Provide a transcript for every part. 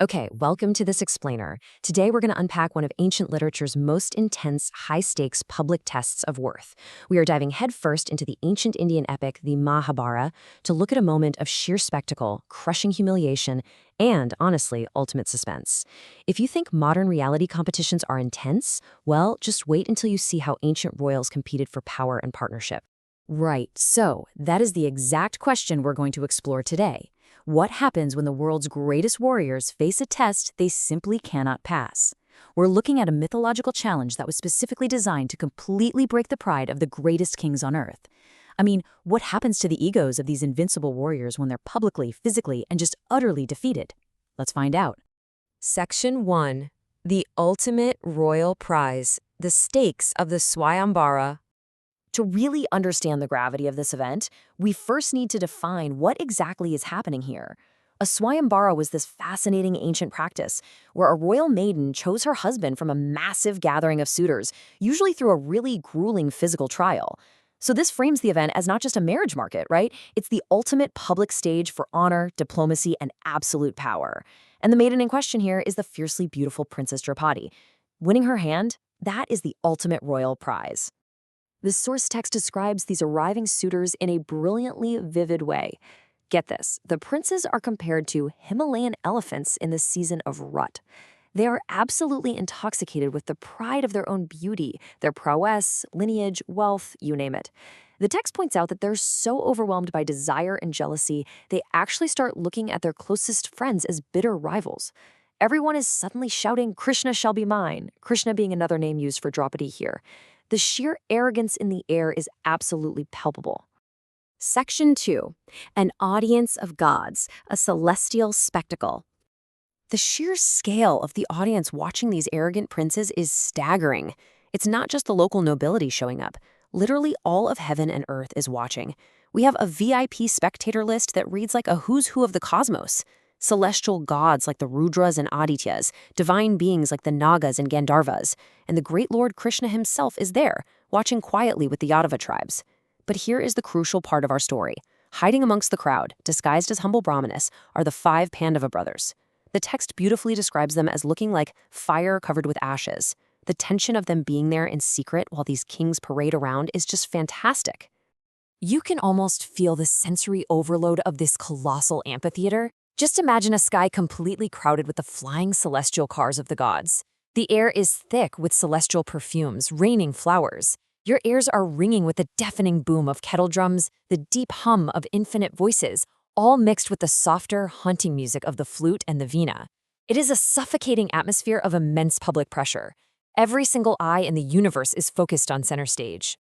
Okay, welcome to this explainer. Today we're going to unpack one of ancient literature's most intense, high-stakes public tests of worth. We are diving headfirst into the ancient Indian epic, the Mahabharata, to look at a moment of sheer spectacle, crushing humiliation, and, honestly, ultimate suspense. If you think modern reality competitions are intense, well, just wait until you see how ancient royals competed for power and partnership. Right, so that is the exact question we're going to explore today. What happens when the world's greatest warriors face a test they simply cannot pass? We're looking at a mythological challenge that was specifically designed to completely break the pride of the greatest kings on Earth. I mean, what happens to the egos of these invincible warriors when they're publicly, physically, and just utterly defeated? Let's find out. Section 1. The Ultimate Royal Prize. The Stakes of the Swayamvara. To really understand the gravity of this event, we first need to define what exactly is happening here. A Swayamvara was this fascinating ancient practice where a royal maiden chose her husband from a massive gathering of suitors, usually through a really grueling physical trial. So this frames the event as not just a marriage market, right? It's the ultimate public stage for honor, diplomacy, and absolute power. And the maiden in question here is the fiercely beautiful Princess Draupadi. Winning her hand, that is the ultimate royal prize. The source text describes these arriving suitors in a brilliantly vivid way. Get this, the princes are compared to Himalayan elephants in the season of rut. They are absolutely intoxicated with the pride of their own beauty, their prowess, lineage, wealth, you name it. The text points out that they're so overwhelmed by desire and jealousy, they actually start looking at their closest friends as bitter rivals. Everyone is suddenly shouting, "Krishna shall be mine," Krishna being another name used for Draupadi here. The sheer arrogance in the air is absolutely palpable. Section 2. An audience of gods, a celestial spectacle. The sheer scale of the audience watching these arrogant princes is staggering. It's not just the local nobility showing up. Literally all of heaven and earth is watching. We have a VIP spectator list that reads like a who's who of the cosmos. Celestial gods like the Rudras and Adityas, divine beings like the Nagas and Gandharvas, and the great Lord Krishna himself is there, watching quietly with the Yadava tribes. But here is the crucial part of our story. Hiding amongst the crowd, disguised as humble brahmanas, are the 5 Pandava brothers. The text beautifully describes them as looking like fire covered with ashes. The tension of them being there in secret while these kings parade around is just fantastic. You can almost feel the sensory overload of this colossal amphitheater. Just imagine a sky completely crowded with the flying celestial cars of the gods. The air is thick with celestial perfumes, raining flowers. Your ears are ringing with the deafening boom of kettle drums, the deep hum of infinite voices, all mixed with the softer, haunting music of the flute and the veena. It is a suffocating atmosphere of immense public pressure. Every single eye in the universe is focused on center stage.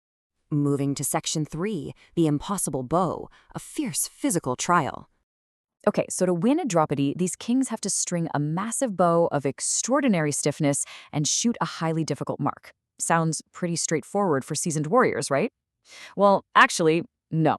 Moving to Section 3, the impossible bow, a fierce physical trial. Okay, so to win a Draupadi, these kings have to string a massive bow of extraordinary stiffness and shoot a highly difficult mark. Sounds pretty straightforward for seasoned warriors, right? Well, actually, no.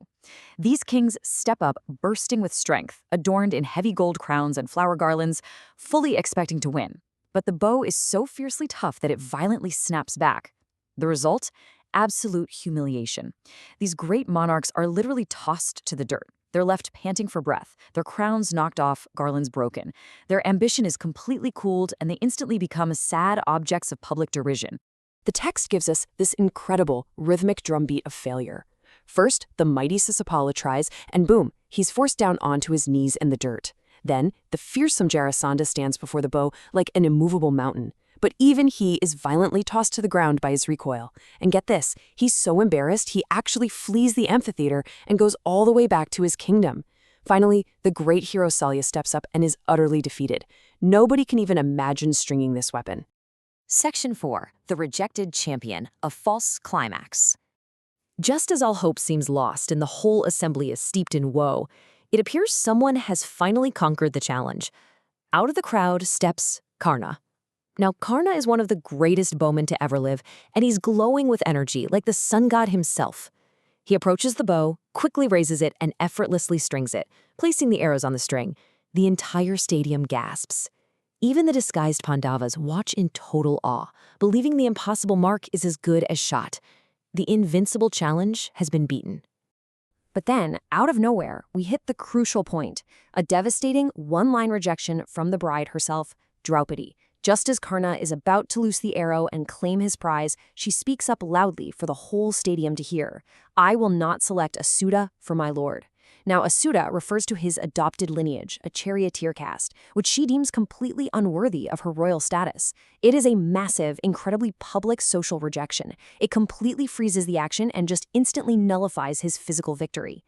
These kings step up bursting with strength, adorned in heavy gold crowns and flower garlands, fully expecting to win. But the bow is so fiercely tough that it violently snaps back. The result? Absolute humiliation. These great monarchs are literally tossed to the dirt. They're left panting for breath, their crowns knocked off, garlands broken. Their ambition is completely cooled, and they instantly become sad objects of public derision. The text gives us this incredible, rhythmic drumbeat of failure. First, the mighty Sisupala tries, and boom, he's forced down onto his knees in the dirt. Then, the fearsome Jarasandha stands before the bow like an immovable mountain. But even he is violently tossed to the ground by his recoil. And get this, he's so embarrassed he actually flees the amphitheater and goes all the way back to his kingdom. Finally, the great hero Salya steps up and is utterly defeated. Nobody can even imagine stringing this weapon. Section 4. The Rejected Champion, a False Climax. Just as all hope seems lost and the whole assembly is steeped in woe, it appears someone has finally conquered the challenge. Out of the crowd steps Karna. Now, Karna is one of the greatest bowmen to ever live, and he's glowing with energy like the sun god himself. He approaches the bow, quickly raises it, and effortlessly strings it, placing the arrows on the string. The entire stadium gasps. Even the disguised Pandavas watch in total awe, believing the impossible mark is as good as shot. The invincible challenge has been beaten. But then, out of nowhere, we hit the crucial point, a devastating one-line rejection from the bride herself, Draupadi. Just as Karna is about to loose the arrow and claim his prize, she speaks up loudly for the whole stadium to hear. "I will not select a Suta for my lord." Now, a Suta refers to his adopted lineage, a charioteer caste, which she deems completely unworthy of her royal status. It is a massive, incredibly public social rejection. It completely freezes the action and just instantly nullifies his physical victory.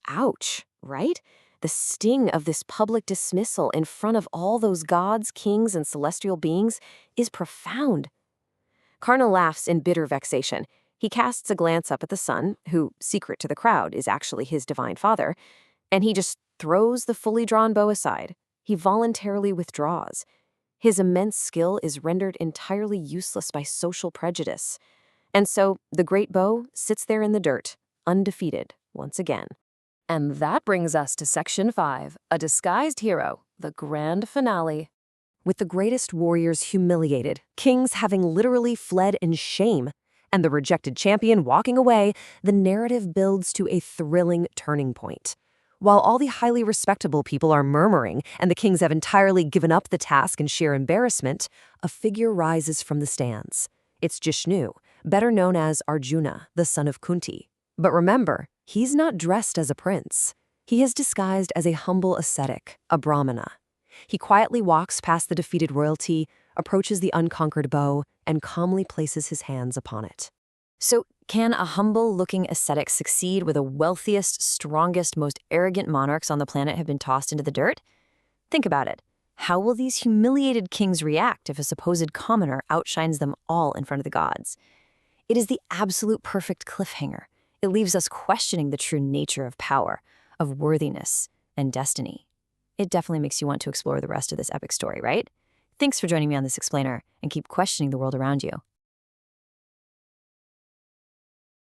Ouch, right? The sting of this public dismissal in front of all those gods, kings, and celestial beings is profound. Karna laughs in bitter vexation. He casts a glance up at the sun, who, secret to the crowd, is actually his divine father, and he just throws the fully drawn bow aside. He voluntarily withdraws. His immense skill is rendered entirely useless by social prejudice. And so the great bow sits there in the dirt, undefeated, once again. And that brings us to Section 5, a disguised hero, the grand finale. With the greatest warriors humiliated, kings having literally fled in shame, and the rejected champion walking away, the narrative builds to a thrilling turning point. While all the highly respectable people are murmuring and the kings have entirely given up the task in sheer embarrassment, a figure rises from the stands. It's Jishnu, better known as Arjuna, the son of Kunti. But remember, he's not dressed as a prince. He is disguised as a humble ascetic, a brahmana. He quietly walks past the defeated royalty, approaches the unconquered bow, and calmly places his hands upon it. So, can a humble-looking ascetic succeed where the wealthiest, strongest, most arrogant monarchs on the planet have been tossed into the dirt? Think about it. How will these humiliated kings react if a supposed commoner outshines them all in front of the gods? It is the absolute perfect cliffhanger. It leaves us questioning the true nature of power, of worthiness, and destiny. It definitely makes you want to explore the rest of this epic story, right? Thanks for joining me on this explainer, and keep questioning the world around you.